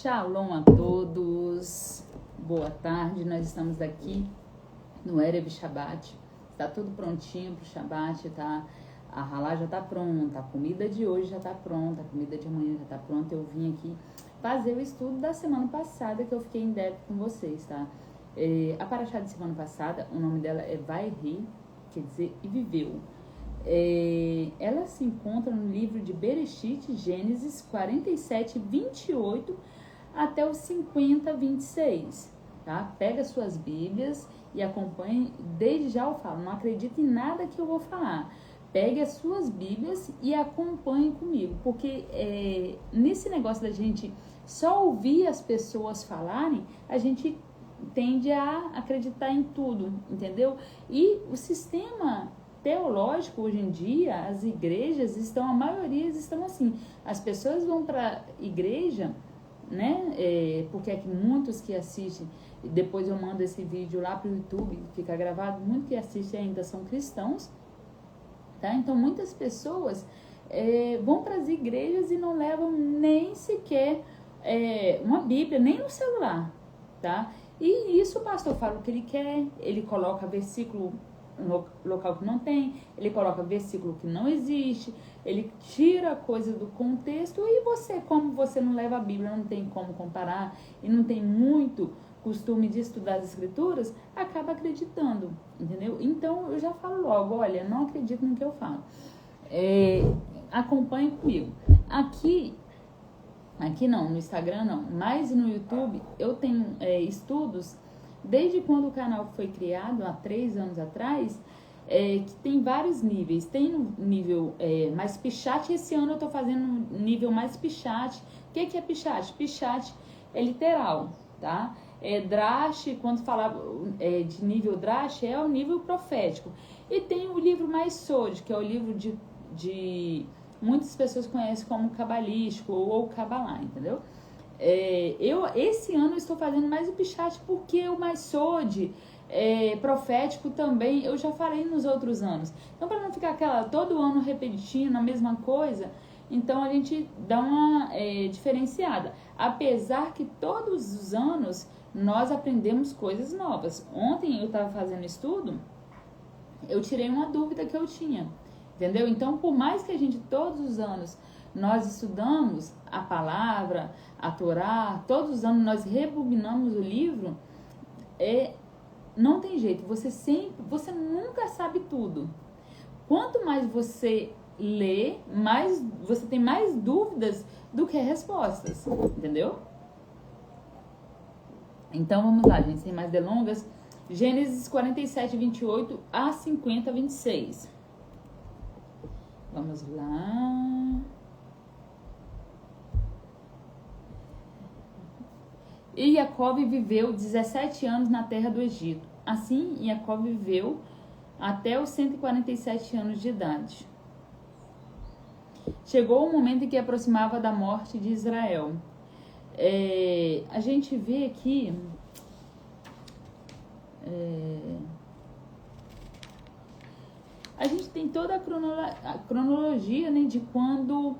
Shalom a todos, boa tarde, nós estamos aqui no Erev Shabbat, está tudo prontinho para o Shabbat, tá? A halá já está pronta, a comida de hoje já está pronta, a comida de amanhã já está pronta. Eu vim aqui fazer o estudo da semana passada que eu fiquei em débito com vocês, tá? A paraxá de semana passada, o nome dela é Vai-Ri, quer dizer, e viveu. Ela se encontra no livro de Bereshit, Gênesis 47, 28 até os 50, 26, tá? Pega suas Bíblias e acompanhe. Desde já eu falo, não acredite em nada que eu vou falar. Pegue as suas Bíblias e acompanhe comigo, porque nesse negócio da gente só ouvir as pessoas falarem, a gente tende a acreditar em tudo, entendeu? E o sistema teológico hoje em dia, as igrejas estão, a maioria estão assim, as pessoas vão para a igreja, né, porque é que muitos que assistem, depois eu mando esse vídeo lá para o YouTube, fica gravado, muitos que assistem ainda são cristãos, tá? Então muitas pessoas vão para as igrejas e não levam nem sequer uma Bíblia, nem no celular, tá? E isso o pastor fala o que ele quer, ele coloca versículo no local que não tem, ele coloca versículo que não existe, ele tira coisa do contexto, e você, como você não leva a Bíblia, não tem como comparar e não tem muito costume de estudar as escrituras, acaba acreditando, entendeu? Então eu já falo logo, olha, não acredito no que eu falo, acompanhe comigo. Aqui não, no Instagram não, mas no YouTube eu tenho estudos desde quando o canal foi criado, há 3 anos atrás, que tem vários níveis. Tem um nível mais Pichat, esse ano eu tô fazendo um nível mais Pichat. O que é Pichat? Pichat é literal, tá? Drash, quando falava de nível Drash, é o nível profético. E tem o livro mais Sod, que é o livro de muitas pessoas conhecem como cabalístico ou cabalá, entendeu? Esse ano estou fazendo mais o Pichat porque o mais Sod profético também eu já falei nos outros anos. Então, para não ficar todo ano repetindo a mesma coisa, então a gente dá uma diferenciada. Apesar que todos os anos nós aprendemos coisas novas. Ontem eu estava fazendo estudo, eu tirei uma dúvida que eu tinha, entendeu? Então, por mais que a gente todos os anos nós estudamos a palavra, a Torá, todos os anos nós rebobinamos o livro, não tem jeito, você nunca sabe tudo. Quanto mais você lê, mais você tem mais dúvidas do que respostas, entendeu? Então vamos lá, gente, sem mais delongas. Gênesis 47, 28 a 50, 26. Vamos lá. E Jacó viveu 17 anos na terra do Egito. Assim, Jacó viveu até os 147 anos de idade. Chegou o momento em que aproximava da morte de Israel. A gente vê aqui... a gente tem toda a cronologia, né, de quando...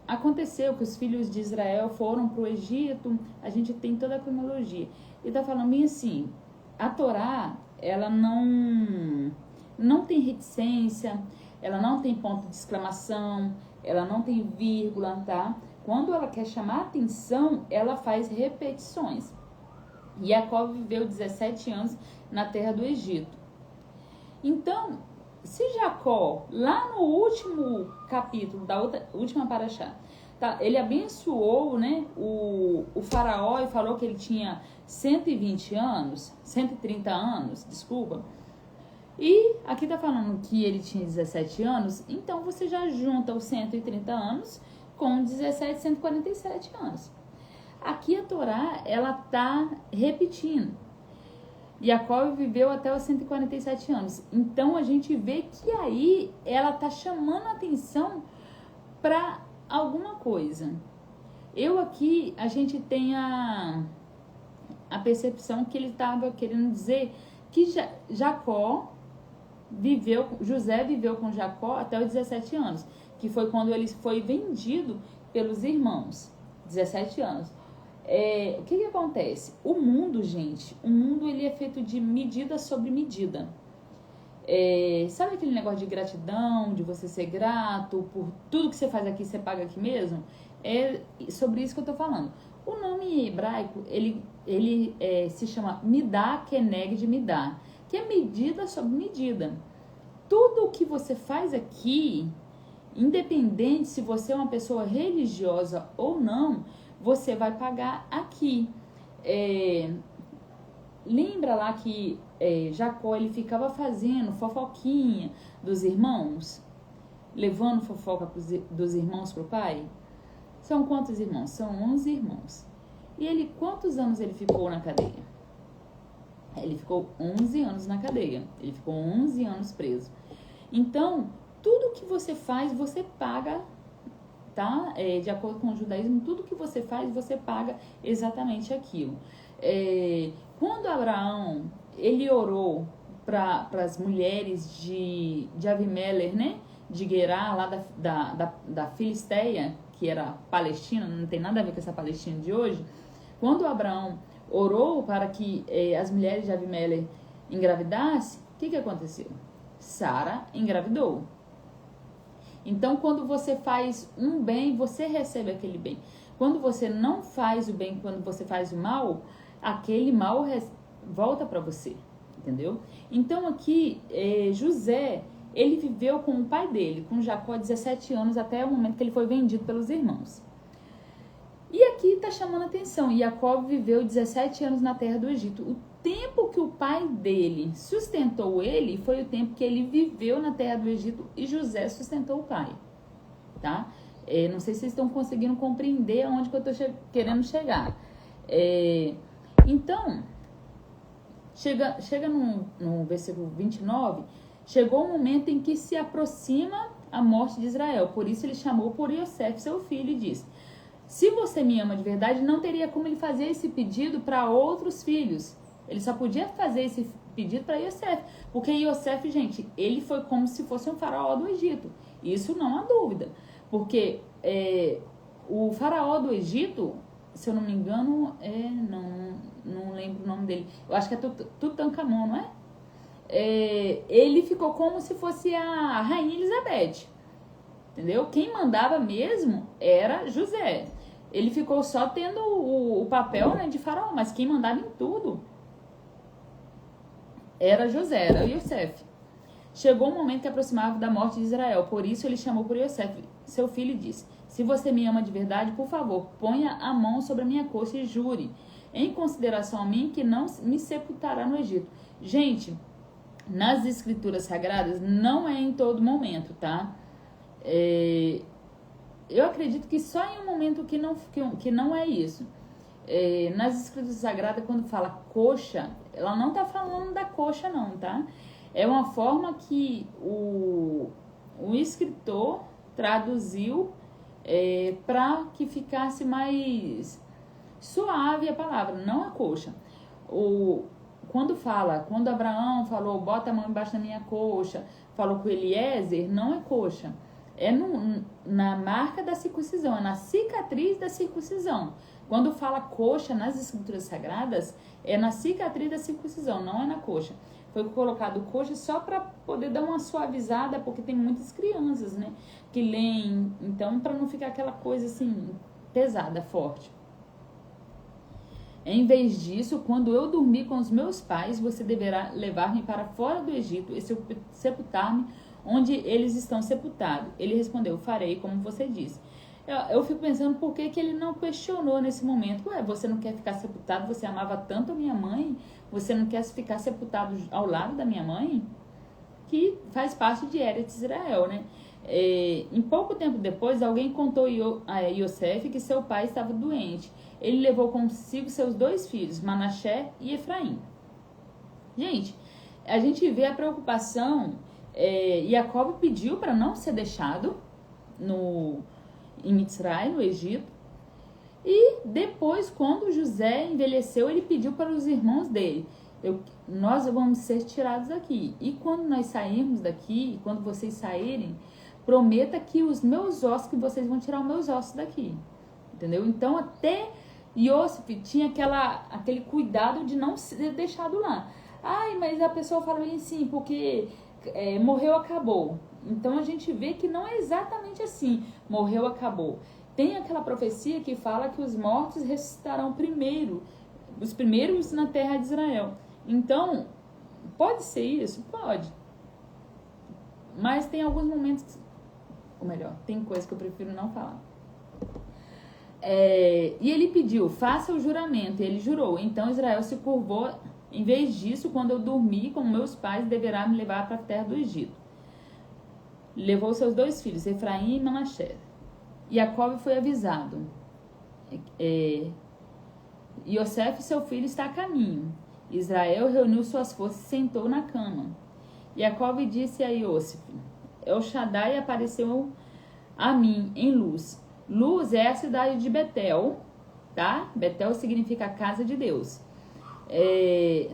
aconteceu que os filhos de Israel foram para o Egito. A gente tem toda a cronologia. E tá falando bem assim, a Torá, ela não tem reticência, ela não tem ponto de exclamação, ela não tem vírgula, tá? Quando ela quer chamar atenção, ela faz repetições. E Jacó viveu 17 anos na terra do Egito. Então, se Jacó, lá no último capítulo da última paraxá, tá, ele abençoou, né, o faraó e falou que ele tinha 120 anos, 130 anos, desculpa. E aqui tá falando que ele tinha 17 anos, então você já junta os 130 anos com 17, 147 anos. Aqui a Torá, ela tá repetindo. Jacó viveu até os 147 anos. Então, a gente vê que aí ela tá chamando a atenção para alguma coisa. Aqui, a gente tem a percepção que ele estava querendo dizer que José viveu com Jacó até os 17 anos, que foi quando ele foi vendido pelos irmãos. 17 anos. O que acontece? O mundo, gente, o mundo ele é feito de medida sobre medida. Sabe aquele negócio de gratidão, de você ser grato por tudo que você faz aqui, você paga aqui mesmo? É sobre isso que eu tô falando. O nome hebraico, ele se chama Midá Keneged Midá, que é medida sobre medida. Tudo o que você faz aqui, independente se você é uma pessoa religiosa ou não, você vai pagar aqui. Lembra lá que Jacó ele ficava fazendo fofoquinha dos irmãos? Levando fofoca dos irmãos para o pai? São quantos irmãos? São 11 irmãos. E quantos anos ele ficou na cadeia? Ele ficou 11 anos na cadeia. Ele ficou 11 anos preso. Então, tudo que você faz, você paga, tá? De acordo com o judaísmo, tudo que você faz, você paga exatamente aquilo. Quando Abraão, ele orou para as mulheres de Avimelech, né? De Gerar, lá da Filisteia, que era Palestina, não tem nada a ver com essa Palestina de hoje. Quando Abraão orou para que as mulheres de Avimelech engravidassem, o que aconteceu? Sara engravidou. Então, quando você faz um bem, você recebe aquele bem. Quando você não faz o bem, quando você faz o mal, aquele mal volta para você, entendeu? Então, aqui, José, ele viveu com o pai dele, com Jacó, 17 anos, até o momento que ele foi vendido pelos irmãos. E aqui está chamando a atenção, Jacó viveu 17 anos na terra do Egito. O tempo que o pai dele sustentou ele foi o tempo que ele viveu na terra do Egito e José sustentou o pai, tá? Não sei se vocês estão conseguindo compreender aonde que eu estou querendo chegar. Então, chega no versículo 29, chegou o momento em que se aproxima a morte de Israel. Por isso ele chamou por Yosef, seu filho, e disse: se você me ama de verdade, não teria como ele fazer esse pedido para outros filhos. Ele só podia fazer esse pedido para Yosef. Porque Yosef, gente, ele foi como se fosse um faraó do Egito. Isso não há dúvida. Porque o faraó do Egito, se eu não me engano, não lembro o nome dele. Eu acho que é Tutankhamon, não é? Ele ficou como se fosse a rainha Elizabeth. Entendeu? Quem mandava mesmo era José. Ele ficou só tendo o papel, né, de faraó, mas quem mandava em tudo era José, era Yosef. Chegou o momento que aproximava da morte de Israel, por isso ele chamou por Yosef, seu filho, e disse: se você me ama de verdade, por favor, ponha a mão sobre a minha coxa e jure, em consideração a mim, que não me sepultará no Egito. Gente, nas escrituras sagradas, não é em todo momento, tá? Eu acredito que só em um momento que não é isso. Nas escrituras sagradas, quando fala coxa, ela não tá falando da coxa não, tá? É uma forma que o escritor traduziu para que ficasse mais suave a palavra, não a coxa. Quando Abraão falou, bota a mão embaixo da minha coxa, falou com Eliezer, não é coxa. É na marca da circuncisão, é na cicatriz da circuncisão. Quando fala coxa nas escrituras sagradas, é na cicatriz da circuncisão, não é na coxa. Foi colocado coxa só para poder dar uma suavizada, porque tem muitas crianças, né, que leem, então para não ficar aquela coisa assim, pesada, forte. Em vez disso, quando eu dormir com os meus pais, você deverá levar-me para fora do Egito e sepultar-me onde eles estão sepultados. Ele respondeu: farei como você disse. Eu fico pensando por que ele não questionou nesse momento. Você não quer ficar sepultado? Você amava tanto a minha mãe? Você não quer ficar sepultado ao lado da minha mãe? Que faz parte de Eretz Israel, né? Em pouco tempo depois, alguém contou a Yosef que seu pai estava doente. Ele levou consigo seus 2 filhos, Manassés e Efraim. Gente, a gente vê a preocupação. Jacob pediu para não ser deixado em Mitzray, no Egito. E depois, quando José envelheceu, ele pediu para os irmãos dele: nós vamos ser tirados daqui. E quando nós sairmos daqui, quando vocês saírem, prometa que os meus ossos, que vocês vão tirar os meus ossos daqui. entendeu? Então até Iosif tinha aquele cuidado de não ser deixado lá. Ai, mas a pessoa fala bem assim, porque morreu, acabou. Então a gente vê que não é exatamente assim, morreu, acabou. Tem aquela profecia que fala que os mortos ressuscitarão primeiro, os primeiros na terra de Israel. Então, pode ser isso? Pode. Mas tem alguns momentos, ou melhor, tem coisas que eu prefiro não falar. E ele pediu, faça o juramento, e ele jurou. Então Israel se curvou. Em vez disso, quando eu dormi com meus pais, deverá me levar para a terra do Egito. Levou seus 2 filhos, Efraim e Manassés. Jacob foi avisado. Yosef, seu filho, está a caminho. Israel reuniu suas forças e sentou na cama. Jacob disse a Yosef, El Shaddai apareceu a mim em Luz. Luz é a cidade de Betel, tá? Betel significa casa de Deus.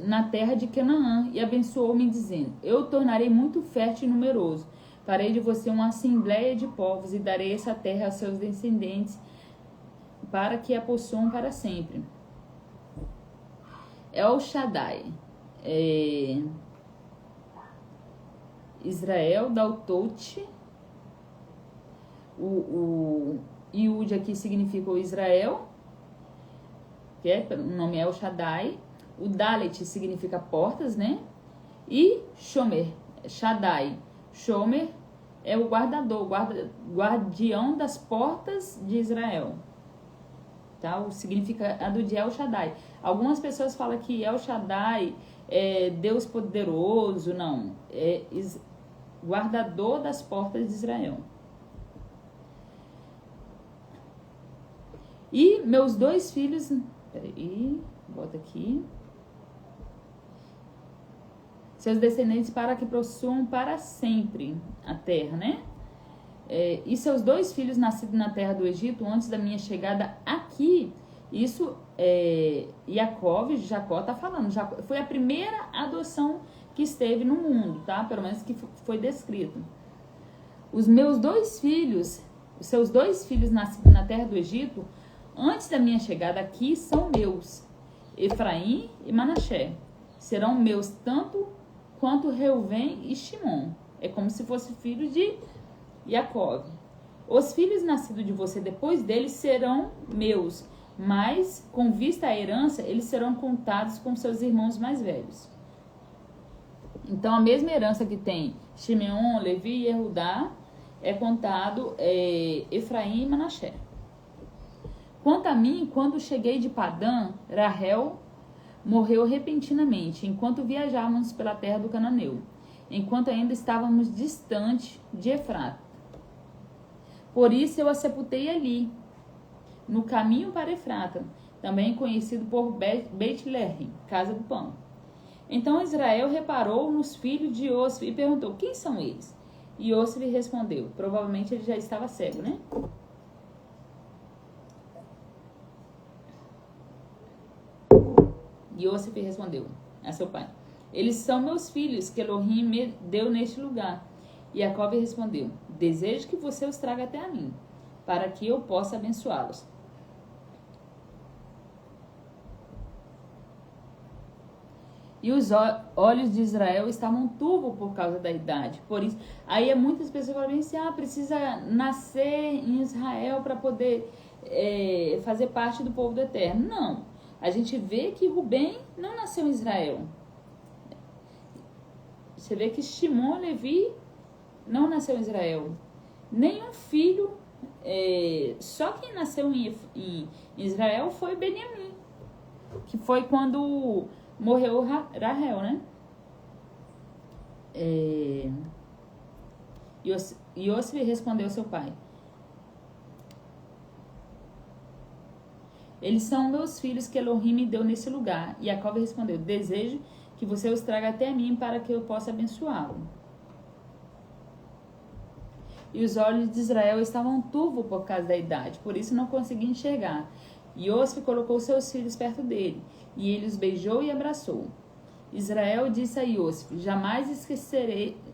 Na terra de Canaã, e abençoou-me dizendo, eu tornarei muito fértil e numeroso, farei de você uma assembleia de povos e darei essa terra aos seus descendentes para que a possuam para sempre. El Shaddai, Israel, Daltot, o Yud aqui significa o Israel, que o nome é El Shaddai. O Dalet significa portas, né? E Shomer, Shaddai. Shomer é o guardador, guardião das portas de Israel. Tá? O significado de El Shaddai. Algumas pessoas falam que El Shaddai é Deus poderoso. Não, é guardador das portas de Israel. E meus 2 filhos... Peraí, bota aqui. Seus descendentes para que possuam para sempre a terra, né? E seus 2 filhos nascidos na terra do Egito antes da minha chegada aqui. Isso Jacó tá falando. Foi a primeira adoção que esteve no mundo, tá? Pelo menos que foi descrito. Os meus 2 filhos, os seus 2 filhos nascidos na terra do Egito antes da minha chegada aqui são meus. Efraim e Manassés serão meus tanto quanto Reuven e Shimon. É como se fosse filho de Jacob. Os filhos nascidos de você depois deles serão meus, mas com vista à herança, eles serão contados com seus irmãos mais velhos. Então, a mesma herança que tem Shimeon, Levi e Yehudá é contado Efraim e Manassés. Quanto a mim, quando cheguei de Padã, Rahel morreu repentinamente, enquanto viajávamos pela terra do Cananeu, enquanto ainda estávamos distante de Efrata. Por isso eu a sepultei ali, no caminho para Efrata, também conhecido por Beit-Lehem, casa do pão. Então Israel reparou nos filhos de Iosif e perguntou, quem são eles? E Iosif respondeu, provavelmente ele já estava cego, né? Iosif respondeu a seu pai, eles são meus filhos que Elohim me deu neste lugar. E Jacob respondeu, desejo que você os traga até a mim, para que eu possa abençoá-los. E os olhos de Israel estavam turvos por causa da idade. Por isso, aí muitas pessoas falam assim, precisa nascer em Israel para poder fazer parte do povo do Eterno. Não. A gente vê que Rubem não nasceu em Israel. Você vê que Shimon, Levi não nasceu em Israel. Nenhum filho, só quem nasceu em Israel foi Benjamim, que foi quando morreu Rahel, né? Iosif respondeu ao seu pai, eles são meus filhos que Elohim me deu nesse lugar. E Jacob respondeu, desejo que você os traga até mim para que eu possa abençoá-lo. E os olhos de Israel estavam turvos por causa da idade, por isso não conseguia enxergar. Iosif colocou seus filhos perto dele, e ele os beijou e abraçou. Israel disse a Iosif, jamais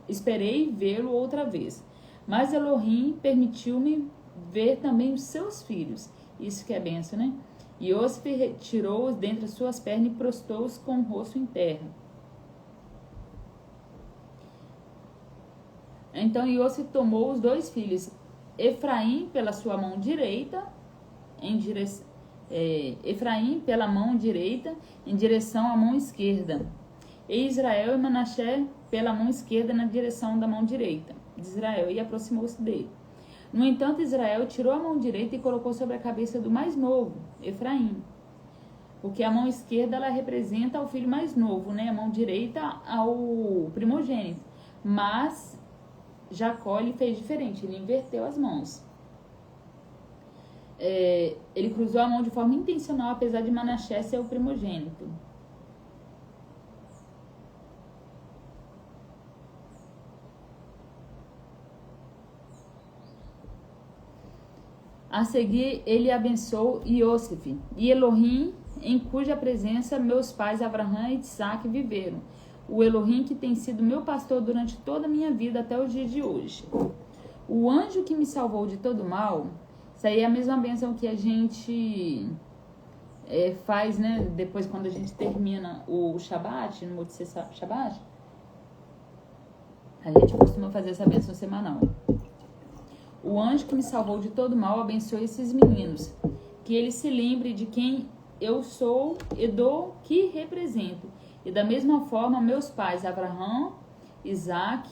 esperei vê-lo outra vez. Mas Elohim permitiu-me ver também os seus filhos. Isso que é benção, né? Iosif retirou-os dentre as suas pernas e prostou-os com o rosto em terra. Então Iosif tomou os 2 filhos, Efraim pela sua mão direita, Efraim pela mão direita em direção à mão esquerda, e Israel e Manassés pela mão esquerda na direção da mão direita de Israel, e aproximou-se dele. No entanto, Israel tirou a mão direita e colocou sobre a cabeça do mais novo, Efraim, porque a mão esquerda ela representa o filho mais novo, né? A mão direita ao primogênito. Mas Jacó ele fez diferente, ele inverteu as mãos. Ele cruzou a mão de forma intencional, apesar de Manassés ser o primogênito. A seguir, ele abençoou Iosif e Elohim, em cuja presença meus pais Abraão e Isaac viveram. O Elohim que tem sido meu pastor durante toda a minha vida até o dia de hoje. O anjo que me salvou de todo mal. Isso aí é a mesma bênção que a gente faz, né? Depois, quando a gente termina o Shabat, no Motzei Shabat, a gente costuma fazer essa bênção semanal. O anjo que me salvou de todo mal abençoe esses meninos, que eles se lembrem de quem eu sou e do que represento. E da mesma forma, meus pais, Abraão, Isaac,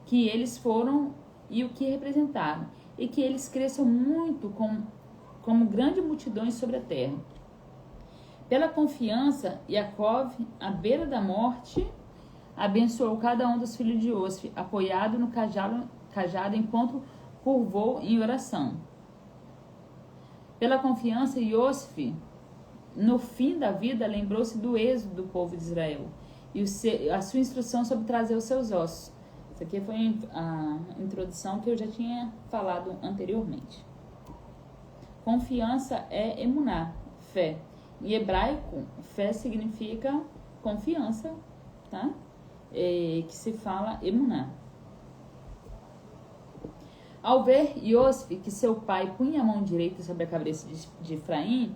que eles foram e o que representaram. E que eles cresçam muito como grandes multidões sobre a terra. Pela confiança, Yaakov, à beira da morte, abençoou cada um dos filhos de Iosif, apoiado no cajado enquanto curvou em oração. Pela confiança, Iosif, no fim da vida, lembrou-se do êxodo do povo de Israel e a sua instrução sobre trazer os seus ossos. Isso aqui foi a introdução que eu já tinha falado anteriormente. Confiança é emuná, fé. Em hebraico, fé significa confiança, tá? Que se fala emuná. Ao ver Iosif que seu pai punha a mão direita sobre a cabeça de Efraim,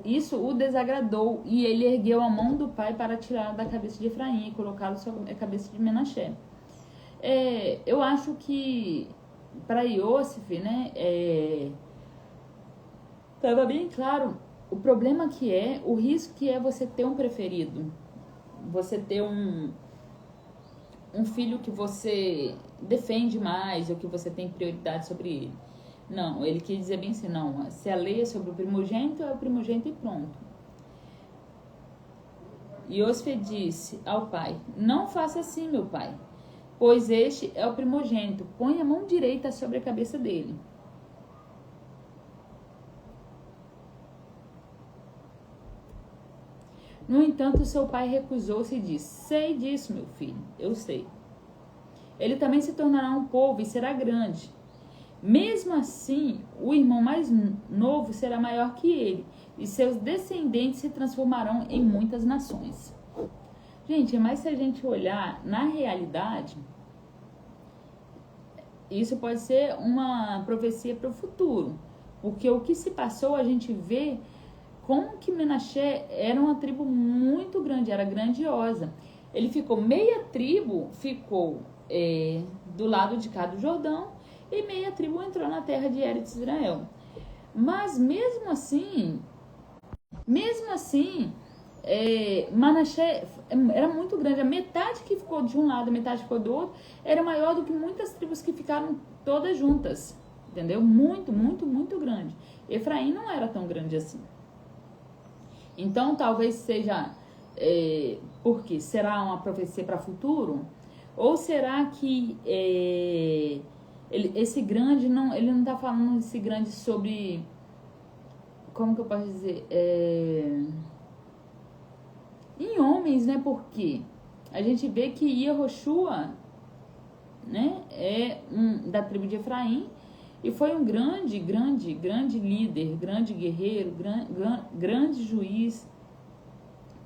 isso o desagradou e ele ergueu a mão do pai para tirar da cabeça de Efraim e colocá-lo sobre a cabeça de Menaché. Eu acho que para Iosif, né, estava bem claro o problema que é, o risco que é você ter um preferido, você ter um filho que você defende mais ou que você tem prioridade sobre ele. Não, ele quis dizer bem assim, não, se a lei é sobre o primogênito, é o primogênito e pronto. Iosif disse ao pai, não faça assim, meu pai, pois este é o primogênito, põe a mão direita sobre a cabeça dele. No entanto, seu pai recusou-se e disse, sei disso, meu filho, eu sei. Ele também se tornará um povo e será grande. Mesmo assim, o irmão mais novo será maior que ele, e seus descendentes se transformarão em muitas nações. Gente, mas se a gente olhar na realidade, isso pode ser uma profecia para o futuro, porque o que se passou, a gente vê como que Menaché era uma tribo muito grande, era grandiosa. Ele ficou, meia tribo ficou do lado de cá do Jordão, e meia tribo entrou na terra de Eretz Israel. Mas mesmo assim, Manassé era muito grande. A metade que ficou de um lado, a metade que ficou do outro, era maior do que muitas tribos que ficaram todas juntas. Entendeu? Muito, muito, muito grande. Efraim não era tão grande assim. Então, talvez seja... porque será uma profecia para o futuro? Ou será que... esse grande, ele não está falando esse grande sobre, como que eu posso dizer, em homens, né, porque a gente vê que Yehoshua, né, da tribo de Efraim, e foi um grande líder, grande guerreiro, grande juiz.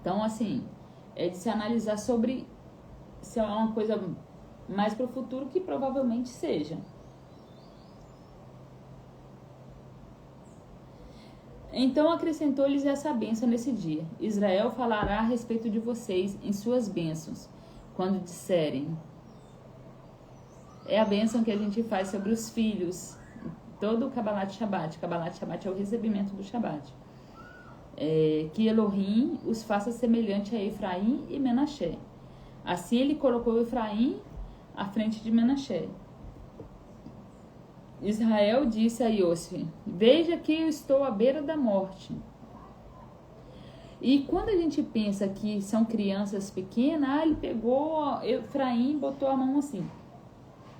Então, assim, é de se analisar sobre se é uma coisa mais para o futuro, que provavelmente seja. Então acrescentou-lhes essa bênção nesse dia: Israel falará a respeito de vocês em suas bênçãos, quando disserem. É a bênção que a gente faz sobre os filhos, todo o Kabbalat Shabbat. Kabbalat Shabbat é o recebimento do Shabbat. Que Elohim os faça semelhante a Efraim e Menaché. Assim ele colocou Efraim à frente de Menaché. Israel disse a Iosif: veja que eu estou à beira da morte. E quando a gente pensa que são crianças pequenas, ele pegou Efraim e botou a mão assim.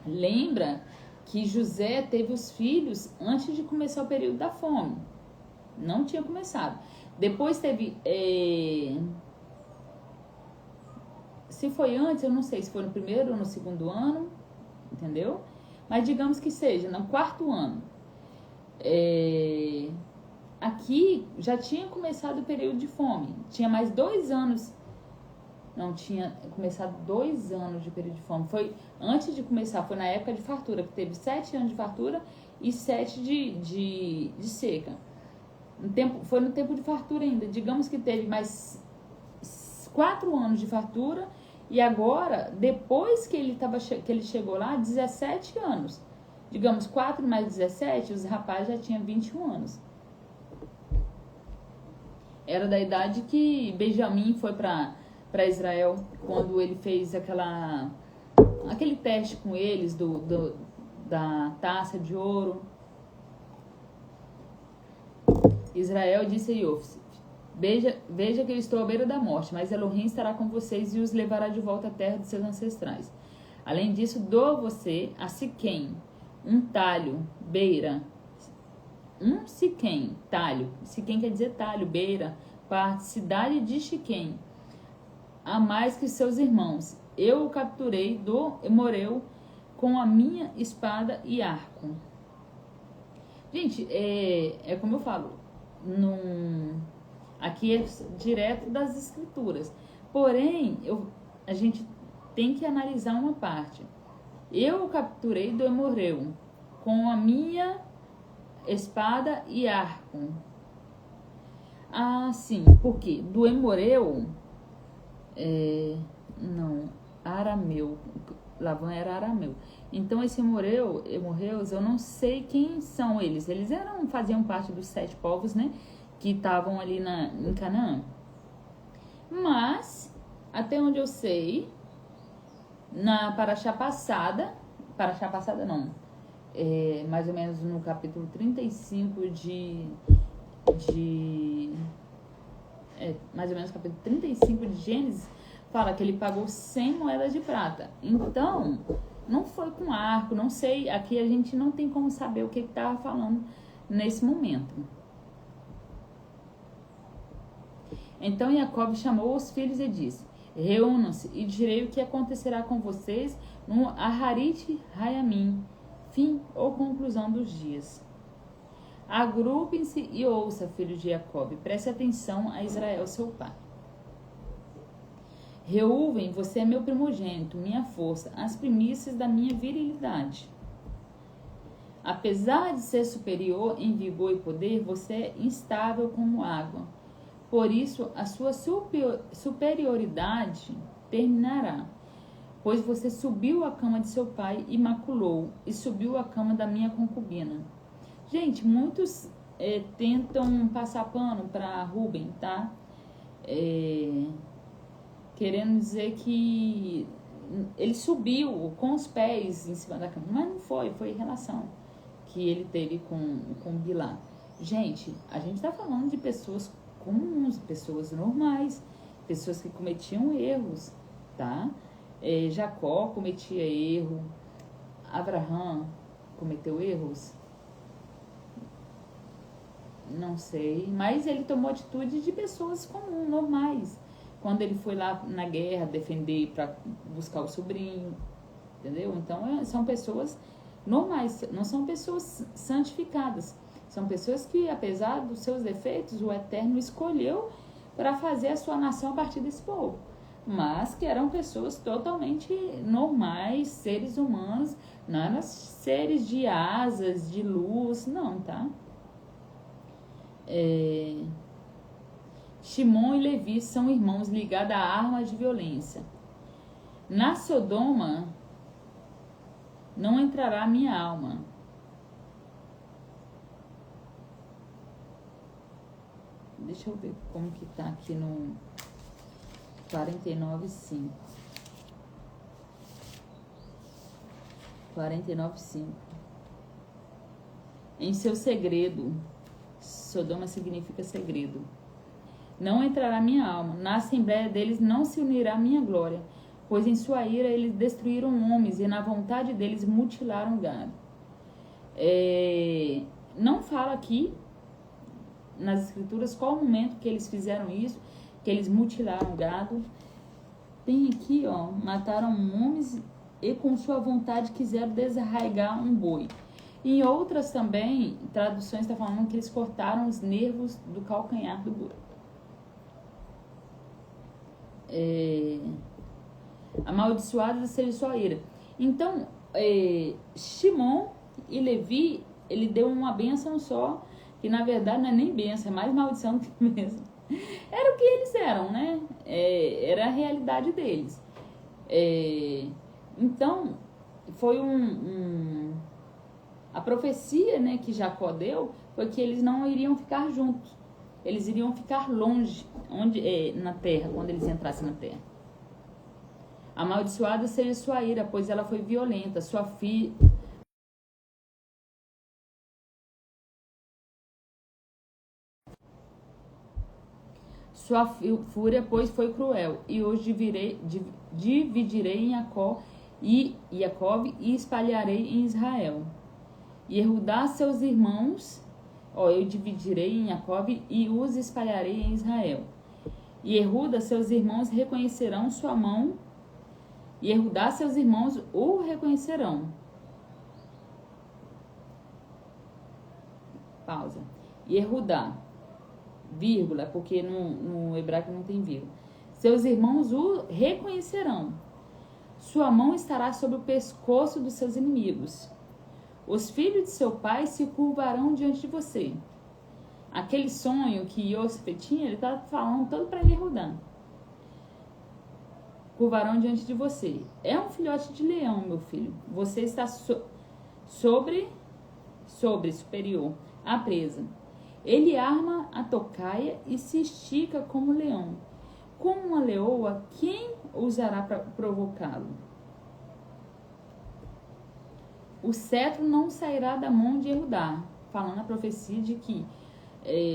Lembra que José teve os filhos antes de começar o período da fome. Não tinha começado. Depois teve... Se foi antes, eu não sei se foi no primeiro ou no segundo ano, entendeu? Mas digamos que seja no quarto ano. Aqui já tinha começado o período de fome. Tinha mais 2 anos. Não, tinha começado 2 anos de período de fome. Foi antes de começar, foi na época de fartura, que teve 7 anos de fartura e 7 de seca. Foi no tempo de fartura ainda. Digamos que teve mais 4 anos de fartura e agora, depois que ele chegou lá, 17 anos. Digamos, 4 mais 17, os rapazes já tinham 21 anos. Era da idade que Benjamim foi para Israel, quando ele fez aquele teste com eles da taça de ouro. Israel disse a Iosif: veja que eu estou à beira da morte, mas Elohim estará com vocês e os levará de volta à terra de seus ancestrais. Além disso, dou a você a Siquém, um talho, beira. Um Siquém, talho. Siquém quer dizer talho, beira, parte, cidade de Siquém, a mais que seus irmãos. Eu o capturei do Emoreu com a minha espada e arco. Gente, é como eu falo, aqui é direto das escrituras. Porém, a gente tem que analisar uma parte. Eu o capturei do Emoreu com a minha espada e arco. Ah, sim, porque do Emoreu... arameu. Lavan era arameu. Então esse Emorreus, eu não sei quem são eles. Eles faziam parte dos 7 povos, né? Que estavam ali em Canaã. Mas, até onde eu sei, na Paraxá passada não, mais ou menos no capítulo 35 mais ou menos no capítulo 35 de Gênesis, fala que ele pagou 100 moedas de prata. Então, não foi com arco, não sei, aqui a gente não tem como saber o que estava falando nesse momento. Então Jacob chamou os filhos e disse: reúnam-se e direi o que acontecerá com vocês no Aharit Hayamim, fim ou conclusão dos dias. Agrupem-se e ouça, filhos de Jacob, preste atenção a Israel, seu pai. Reuven, você é meu primogênito, minha força, as primícias da minha virilidade. Apesar de ser superior em vigor e poder, você é instável como água. Por isso, a sua superioridade terminará, pois você subiu à cama de seu pai e maculou, e subiu à cama da minha concubina. Gente, muitos tentam passar pano para Rubem, tá? Querendo dizer que ele subiu com os pés em cima da cama, mas não foi relação que ele teve com Bilá. Gente, a gente tá falando de pessoas comuns, pessoas normais, pessoas que cometiam erros, tá? Jacó cometia erro, Abraão cometeu erros, não sei, mas ele tomou atitude de pessoas comuns, normais. Quando ele foi lá na guerra defender para buscar o sobrinho, entendeu? Então são pessoas normais, não são pessoas santificadas. São pessoas que, apesar dos seus defeitos, o Eterno escolheu para fazer a sua nação a partir desse povo. Mas que eram pessoas totalmente normais, seres humanos, não eram seres de asas, de luz, não, tá? Shimon e Levi são irmãos ligados a armas de violência. Na Sodoma não entrará minha alma. Deixa eu ver como que tá aqui no 49:5. 49:5. Em seu segredo, Sodoma significa segredo, não entrará minha alma. Na assembleia deles não se unirá minha glória, pois em sua ira eles destruíram homens e na vontade deles mutilaram gado. Não fala aqui nas escrituras qual o momento que eles fizeram isso, que eles mutilaram gado. Tem aqui, ó, mataram homens e com sua vontade quiseram desarraigar um boi. Em outras também, traduções está falando que eles cortaram os nervos do calcanhar do boi. Amaldiçoada seja sua ira. Então, Shimon e Levi, ele deu uma bênção só, que na verdade não é nem bênção, é mais maldição do que bênção. Era o que eles eram, né? Era a realidade deles. Então, foi a profecia, né, que Jacó deu foi que eles não iriam ficar juntos. Eles iriam ficar longe na terra, quando eles entrassem na terra. Amaldiçoada seja sua ira, pois ela foi violenta. Sua filha... Sua fúria, pois, foi cruel. E hoje dividirei em Jacob e espalharei em Israel. E Judá seus irmãos... eu dividirei em Jacob e os espalharei em Israel. E Judá seus irmãos reconhecerão sua mão. E Judá seus irmãos o reconhecerão. Pausa. E Judá, vírgula, porque no hebraico não tem vírgula. Seus irmãos o reconhecerão. Sua mão estará sobre o pescoço dos seus inimigos. Os filhos de seu pai se curvarão diante de você. Aquele sonho que Yosef tinha, ele está falando todo para Judá. Curvarão diante de você. É um filhote de leão, meu filho. Você está sobre superior, a presa. Ele arma a tocaia e se estica como leão. Como uma leoa, quem ousará para provocá-lo? O cetro não sairá da mão de Judá, falando a profecia de que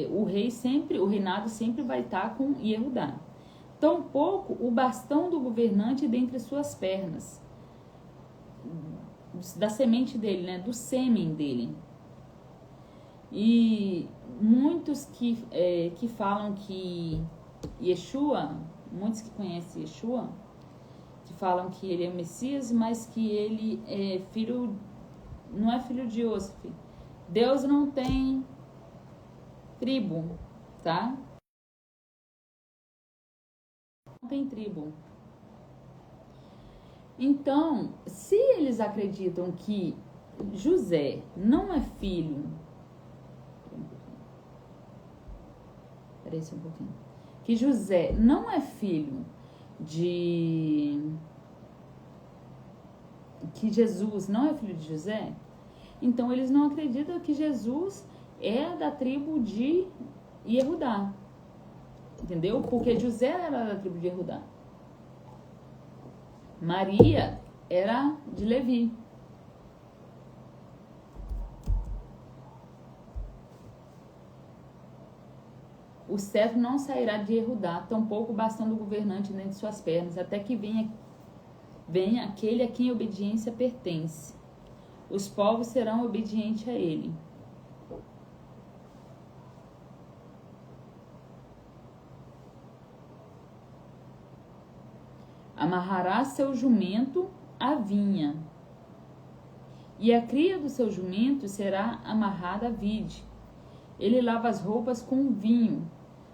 o reinado sempre vai estar com Judá. Tampouco o bastão do governante dentre suas pernas, da semente dele, né, do sêmen dele. E muitos que falam que Yeshua, muitos que conhecem Yeshua, que falam que ele é o Messias, mas que ele é não é filho de Yosef. Deus não tem tribo, tá? Não tem tribo. Então, se eles acreditam que José não é filho... Peraí um pouquinho. Que José não é filho que Jesus não é filho de José, então eles não acreditam que Jesus é da tribo de Judá, entendeu? Porque José era da tribo de Judá, Maria era de Levi. O cetro não sairá de Judá, tampouco o bastão do governante dentro de suas pernas, até que venha aquele a quem a obediência pertence. Os povos serão obedientes a ele. Amarrará seu jumento à vinha, e a cria do seu jumento será amarrada à vide. Ele lava as roupas com vinho,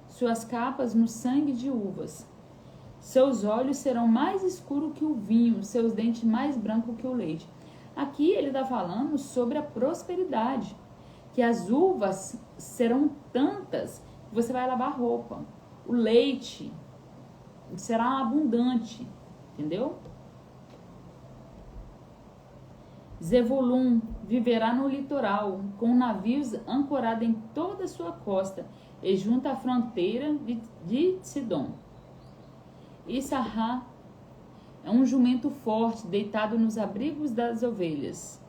suas capas no sangue de uvas. Seus olhos serão mais escuros que o vinho, seus dentes mais brancos que o leite. Aqui ele está falando sobre a prosperidade, que as uvas serão tantas que você vai lavar roupa. O leite será abundante, entendeu? Zebulun viverá no litoral, com navios ancorados em toda a sua costa e junto à fronteira de Sidom. Issachar é um jumento forte, deitado nos abrigos das ovelhas.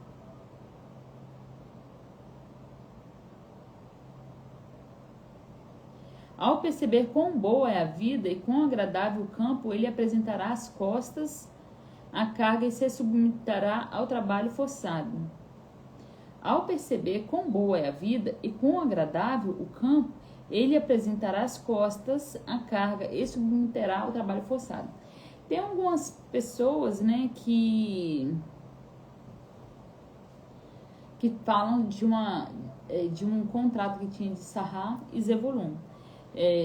Ao perceber quão boa é a vida e quão agradável o campo, ele apresentará as costas à carga e se submeterá ao trabalho forçado. Ao perceber quão boa é a vida e quão agradável o campo, ele apresentará as costas à carga e submeterá ao trabalho forçado. Tem algumas pessoas, né, que falam de um contrato que tinha de Issachar e Zebulun.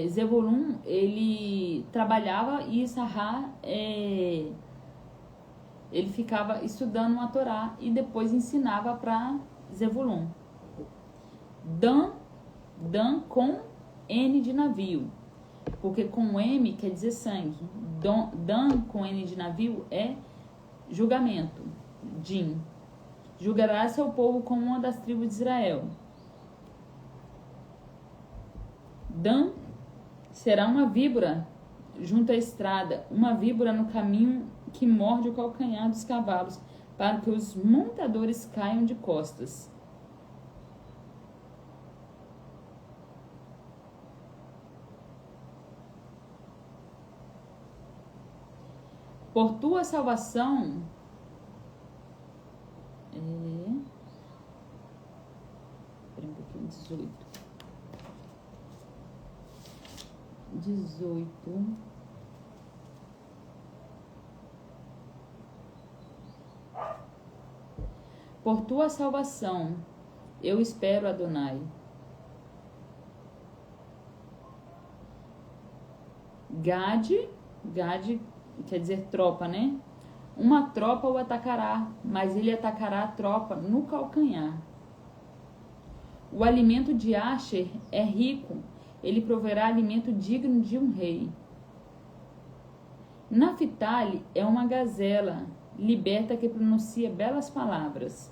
Zebulun, ele trabalhava e Issachar, ele ficava estudando a Torá e depois ensinava para Zebulun. Dan com N de navio, porque com M quer dizer sangue. Dan com N de navio é julgamento. Din. Julgará seu povo como uma das tribos de Israel. Dan será uma víbora junto à estrada, uma víbora no caminho que morde o calcanhar dos cavalos, para que os montadores caiam de costas. Por tua salvação, espera um pouquinho, 18. Por tua salvação, eu espero, Adonai. Gade quer dizer tropa, né? Uma tropa o atacará, mas ele atacará a tropa no calcanhar. O alimento de Asher é rico, ele proverá alimento digno de um rei. Naphtali é uma gazela liberta que pronuncia belas palavras.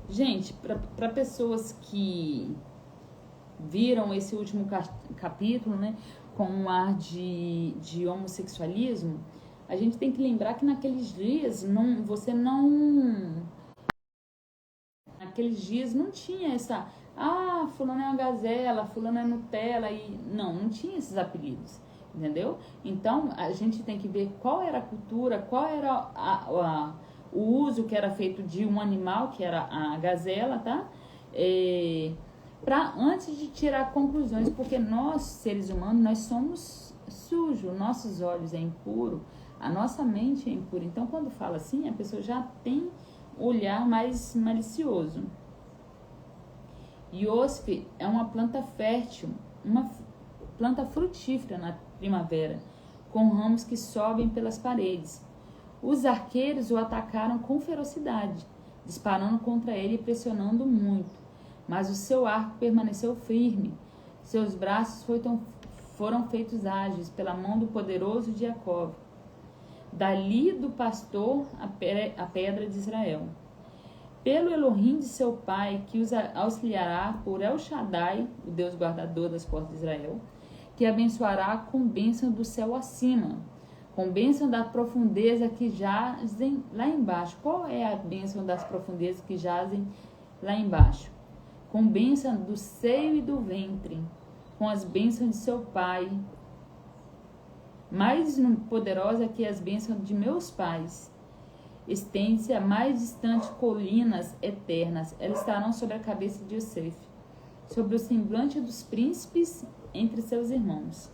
Gente, para pessoas que viram esse último capítulo, né, com um ar de homossexualismo, a gente tem que lembrar que naqueles dias naqueles dias não tinha essa, fulano é uma gazela, fulano é Nutella, e não tinha esses apelidos, entendeu? Então a gente tem que ver qual era a cultura, qual era o uso que era feito de um animal, que era a gazela, tá? Antes de tirar conclusões, porque nós, seres humanos, nós somos sujos, nossos olhos é impuro, a nossa mente é impura. Então, quando fala assim, a pessoa já tem olhar mais malicioso. Iosfe é uma planta fértil, uma planta frutífera na primavera, com ramos que sobem pelas paredes. Os arqueiros o atacaram com ferocidade, disparando contra ele e pressionando muito. Mas o seu arco permaneceu firme. Seus braços foram feitos ágeis pela mão do poderoso de Jacó. Dali do pastor a pedra de Israel. Pelo Elohim de seu pai, que os auxiliará, por El Shaddai, o Deus guardador das portas de Israel, que abençoará com bênção do céu acima, com bênção da profundeza que jazem lá embaixo. Qual é a bênção das profundezas que jazem lá embaixo? Com bênção do seio e do ventre, com as bênçãos de seu pai, mais poderosa que as bênçãos de meus pais. Estende-se a mais distantes colinas eternas, elas estarão sobre a cabeça de Yosef, sobre o semblante dos príncipes entre seus irmãos.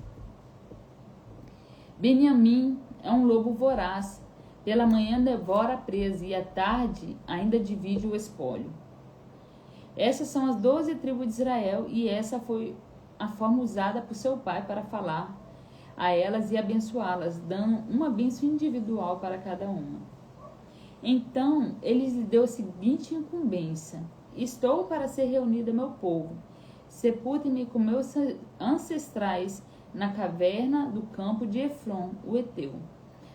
Benjamim é um lobo voraz, pela manhã devora a presa e à tarde ainda divide o espólio. Essas são as 12 tribos de Israel, e essa foi a forma usada por seu pai para falar a elas e abençoá-las, dando uma bênção individual para cada uma. Então ele lhe deu a seguinte incumbência: estou para ser reunido ao meu povo. Sepultem-me com meus ancestrais na caverna do campo de Efron, o Eteu.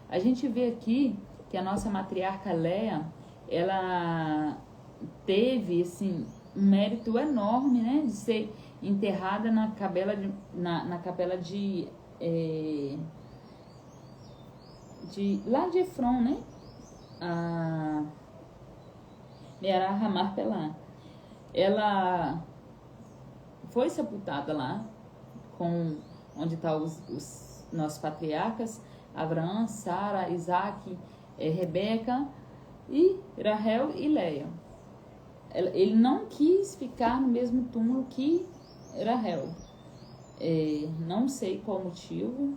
A gente vê aqui que a nossa matriarca Léa, ela teve assim, um mérito enorme, né, de ser enterrada na capela de lá de Efron, né? A Meará Ramar-Pelá. Ela foi sepultada lá, com onde estão os nossos patriarcas, Abraão, Sara, Isaac, Rebeca e Rahel e Leia. Ele não quis ficar no mesmo túmulo que Rahel. Não sei qual motivo.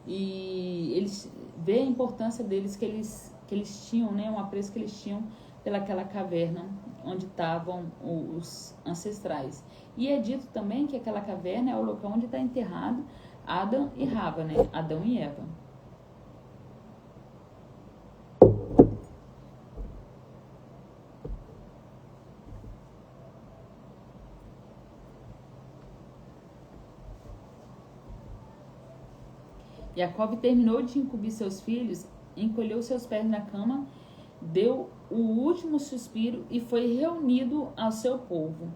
E eles vê a importância deles, que eles tinham, né, um apreço que eles tinham pelaquela caverna onde estavam os ancestrais. E é dito também que aquela caverna é o local onde está enterrado Adão e Rava, né? Adão e Eva. Jacob terminou de incumbir seus filhos, encolheu seus pés na cama, deu o último suspiro e foi reunido ao seu povo.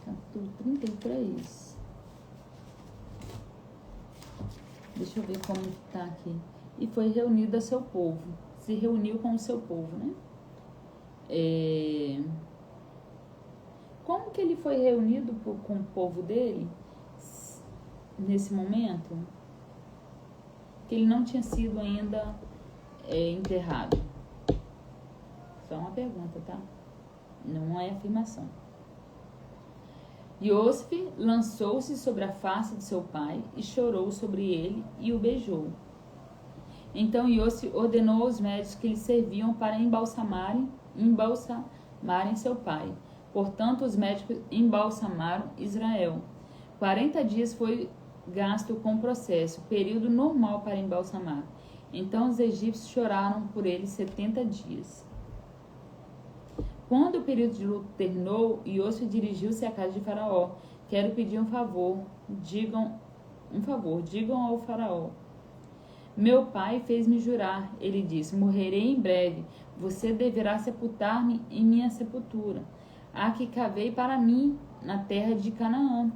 Capítulo 33. Deixa eu ver como está aqui. E foi reunido ao seu povo. Se reuniu com o seu povo, né? Como que ele foi reunido com o povo dele nesse momento? Que ele não tinha sido ainda enterrado. Só uma pergunta, tá? Não é afirmação. Iosif lançou-se sobre a face de seu pai e chorou sobre ele e o beijou. Então Iosif ordenou aos médicos que lhe serviam para embalsamarem seu pai. Portanto, os médicos embalsamaram Israel. 40 dias foi gasto com o processo, período normal para embalsamar. Então os egípcios choraram por ele 70 dias. Quando o período de luto terminou, Iosif dirigiu-se à casa de Faraó. Quero pedir um favor. Digam ao Faraó. Meu pai fez-me jurar. Ele disse: morrerei em breve. Você deverá sepultar-me em minha sepultura, a que cavei para mim na terra de Canaã.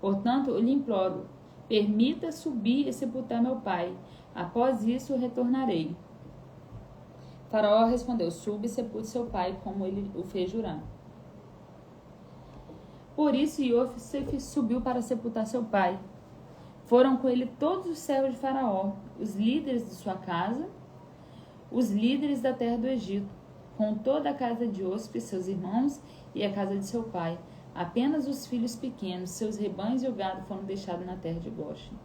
Portanto, eu lhe imploro, permita subir e sepultar meu pai. Após isso, retornarei. Faraó respondeu: suba e sepulte seu pai, como ele o fez jurar. Por isso, Iosif subiu para sepultar seu pai. Foram com ele todos os servos de Faraó, os líderes de sua casa, os líderes da terra do Egito, com toda a casa de Iosif, seus irmãos e a casa de seu pai. Apenas os filhos pequenos, seus rebanhos e o gado foram deixados na terra de Goshen.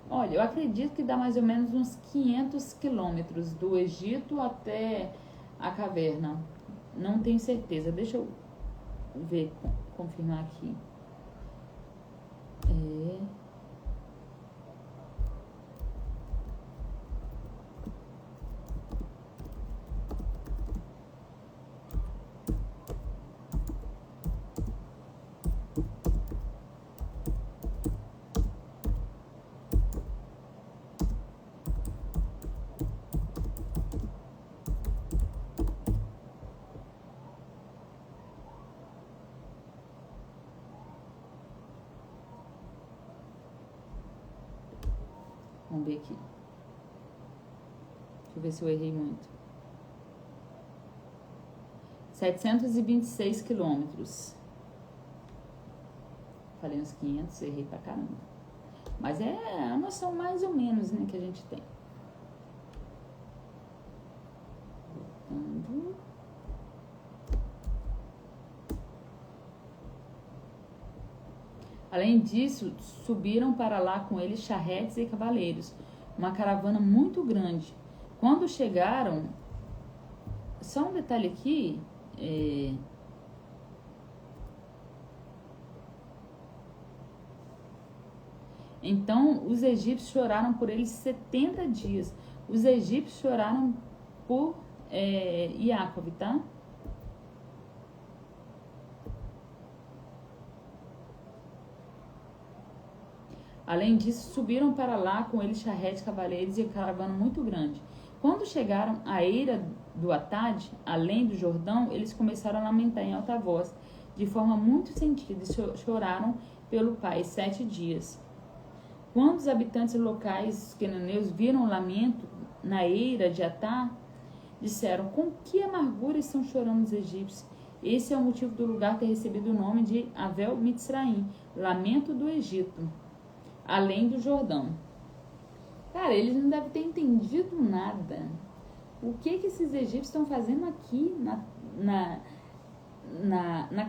Olha, eu acredito que dá mais ou menos uns 500 quilômetros do Egito até a caverna. Não tenho certeza. Deixa eu ver, confirmar aqui. Vamos ver aqui. Deixa eu ver se eu errei muito. 726 quilômetros. Falei uns 500, errei pra caramba. Mas é a noção mais ou menos, né, que a gente tem. Além disso, subiram para lá com eles charretes e cavaleiros, uma caravana muito grande. Quando chegaram, só um detalhe aqui, então os egípcios choraram por eles 70 dias. Os egípcios choraram por Jacob, tá? Além disso, subiram para lá com eles charretes, cavaleiros e caravana muito grande. Quando chegaram à eira do Atad, além do Jordão, eles começaram a lamentar em alta voz, de forma muito sentida, e choraram pelo pai 7 dias. Quando os habitantes locais cananeus viram o lamento na eira de Atá, disseram: com que amargura estão chorando os egípcios? Esse é o motivo do lugar ter recebido o nome de Avel Mitzraim, lamento do Egito, além do Jordão. Cara, eles não devem ter entendido nada. O que esses egípcios estão fazendo aqui na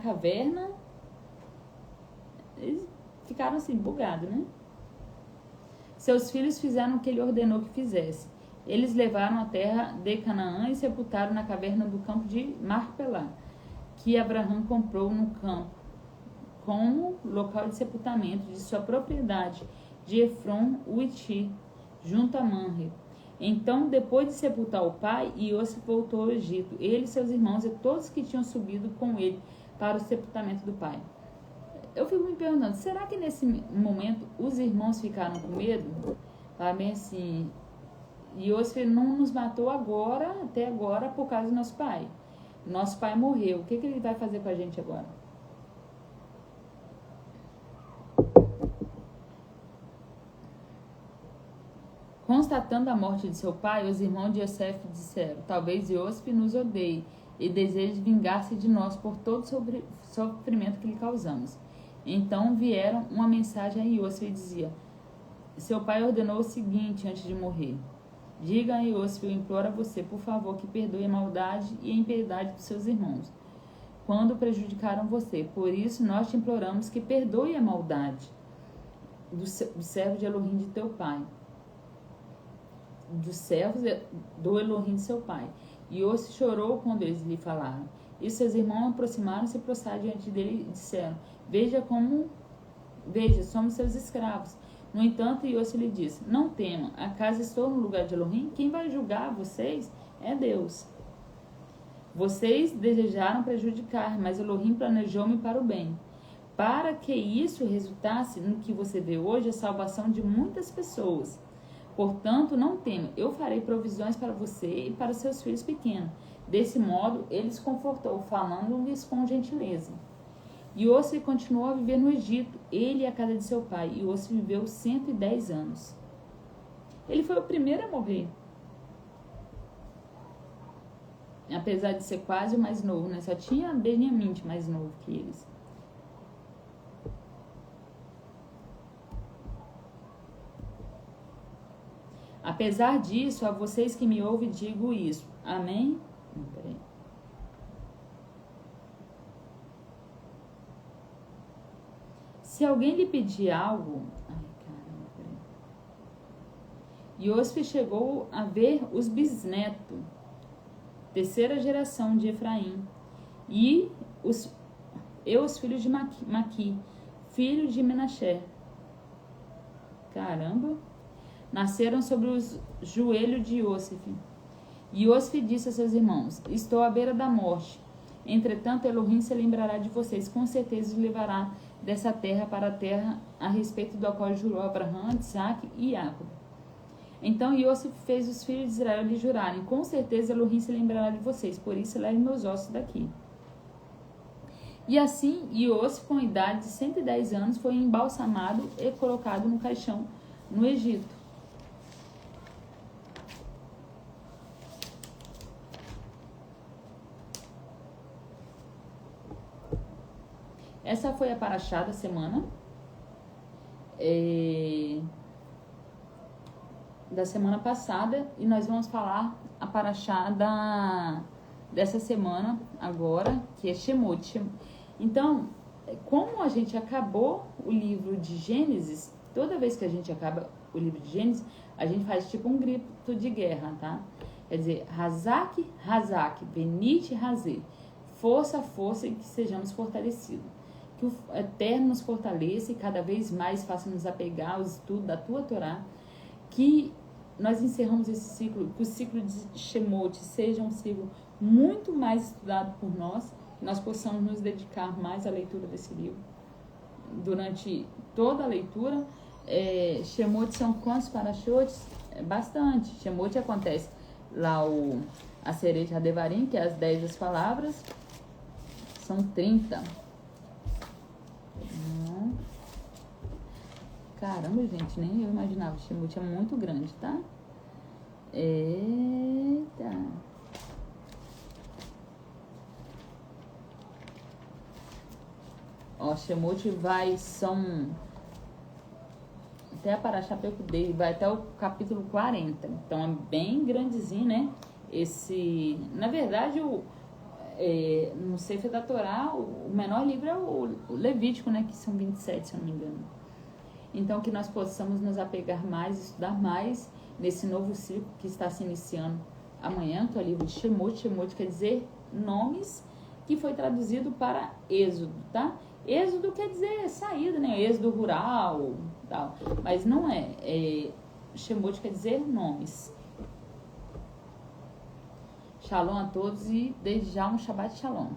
caverna? Eles ficaram assim, bugados, né? Seus filhos fizeram o que ele ordenou que fizesse. Eles levaram a terra de Canaã e sepultaram na caverna do campo de Marpelá, que Abraão comprou no campo, como local de sepultamento de sua propriedade, de Efron, o Iti, junto a Manre. Então, depois de sepultar o pai, Iosif voltou ao Egito, ele, seus irmãos e todos que tinham subido com ele para o sepultamento do pai. Eu fico me perguntando, será que nesse momento os irmãos ficaram com medo? Bem assim, Iosif não nos matou agora, até agora, por causa do nosso pai. Nosso pai morreu, o que ele vai fazer com a gente agora? Constatando a morte de seu pai, os irmãos de Yosef disseram: talvez Iosif nos odeie e deseje vingar-se de nós por todo o sofrimento que lhe causamos. Então vieram uma mensagem a Iosif e dizia: seu pai ordenou o seguinte antes de morrer: diga a Iosif, eu imploro a você, por favor, que perdoe a maldade e a impiedade dos seus irmãos, quando prejudicaram você. Por isso nós te imploramos que perdoe a maldade do servo de Elohim de teu pai, dos servos do Elohim de seu pai. Iosif chorou quando eles lhe falaram. E seus irmãos aproximaram-se e prostraram diante dele e disseram: veja, somos seus escravos. No entanto, Iosif lhe disse: não tema, acaso estou no lugar de Elohim? Quem vai julgar vocês é Deus. Vocês desejaram prejudicar, mas Elohim planejou-me para o bem, para que isso resultasse no que você vê hoje, a salvação de muitas pessoas. Portanto, não tema, eu farei provisões para você e para seus filhos pequenos. Desse modo, ele os confortou, falando-lhes com gentileza. Iosif continuou a viver no Egito, ele e a casa de seu pai. Iosif viveu 110 anos. Ele foi o primeiro a morrer. Apesar de ser quase o mais novo, né? Só tinha Benjamim mais novo que eles. Apesar disso, a vocês que me ouvem, digo isso. Amém? Peraí. Se alguém lhe pedir algo... Ai, caramba, peraí. Iosif chegou a ver os bisnetos, terceira geração de Efraim, e os filhos de Maqui, filho de Menaché. Caramba! Nasceram sobre os joelhos de Iosif. Iosif disse a seus irmãos: estou à beira da morte. Entretanto, Elohim se lembrará de vocês, com certeza os levará dessa terra para a terra a respeito da qual jurou Abraão, Isaac e Jacob. Então Iosif fez os filhos de Israel lhe jurarem: com certeza Elohim se lembrará de vocês, por isso leve meus ossos daqui. E assim Iosif, com a idade de 110 anos, foi embalsamado e colocado no caixão no Egito. Essa foi a paraxá da semana. Da semana passada. E nós vamos falar a paraxá dessa semana agora, que é Shemot. Então, como a gente acabou o livro de Gênesis, toda vez que a gente acaba o livro de Gênesis, a gente faz tipo um grito de guerra, tá? Quer dizer, Hazak, Hazak, Benite, Hazê. Força, força e que sejamos fortalecidos. Que o Eterno nos fortaleça e cada vez mais faça nos apegar ao estudo da Tua Torá, que nós encerramos esse ciclo, que o ciclo de Shemot seja um ciclo muito mais estudado por nós, que nós possamos nos dedicar mais à leitura desse livro. Durante toda a leitura, Shemot são quantos parashot? Bastante. Shemot acontece lá a Aseret HaDevarim, que é as 10 das palavras, são 30. Caramba, gente, nem eu imaginava. Shemot é muito grande, tá? Eita. Ó, Shemot são até a Parashá Pekudei, vai até o capítulo 40. Então é bem grandezinho, né? Na verdade, no Sefer da Torá, o menor livro é o Levítico, né? Que são 27, se eu não me engano. Então, que nós possamos nos apegar mais, estudar mais nesse novo ciclo que está se iniciando amanhã, que é o livro de Shemot. Shemot quer dizer nomes, que foi traduzido para Êxodo, tá? Êxodo quer dizer saída, né? Êxodo rural, tal. Mas não é. Shemot quer dizer nomes. Shalom a todos e desde já um Shabbat Shalom.